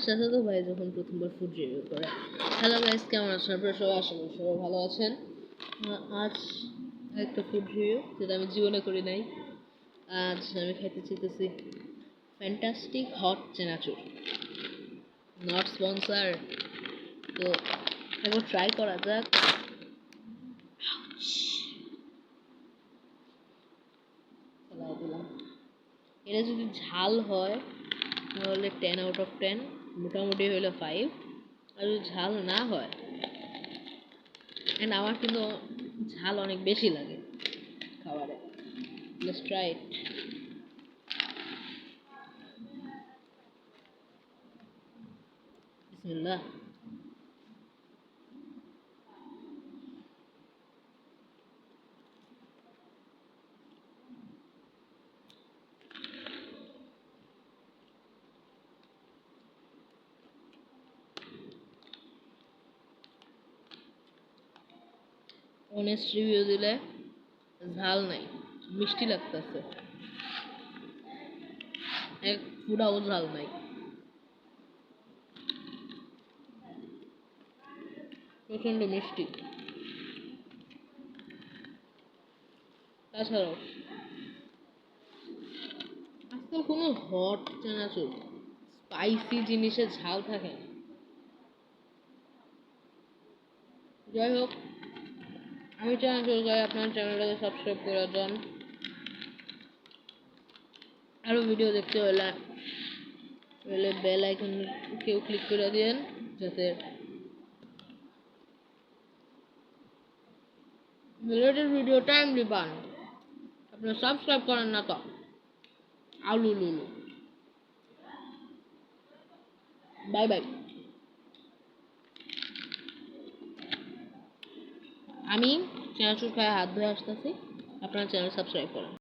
চাচাতো ভাই যখন প্রথমবার ফুড রিভিউ করে। হ্যালো গাইস, কেমন আছেন আপনারা সবাই? আশা করি সবাই ভালো আছেন। আজ একটা ফুড রিভিউ যেটা আমি জীবনে করি নাই। আজ আমি খাইতে চাইতেছি fantastic hot chanachur. Not sponsor, তো একবার ট্রাই করা যাক। দিলাম, এটা যদি ঝাল হয় তাহলে 10/10, মোটামুটি হইলো 5। আর যদি ঝাল না হয়, এন্ড আমার কিন্তু ঝাল অনেক বেশি লাগে খাবারে। Let's try it. বিসমিল্লাহ। অনেস্ট রিভিউ দিলে ঝাল নাই, মিষ্টি লাগতেছে, এক পুরাও ঝাল নাই, প্রচন্ড মিষ্টি। তাছাড়াও আজকাল কোনো হট চানাচুর স্পাইসি জিনিসে ঝাল থাকে না। যাই হোক, আমি চানাচুর খাই, আপনার চ্যানেলটাকে সাবস্ক্রাইব করে দেন। আরও ভিডিও দেখতে হলে বেল আইকন কেউ ক্লিক করে দিন, যাতে রিলেটেড ভিডিও টাইমলি পান। আপনারা সাবস্ক্রাইব করেন না তো আলু লুলু। Bye bye. আমি চানাচুর খায় হাত ধুয়ে আসতেছি, আপনারা চ্যানেল সাবস্ক্রাইব করেন।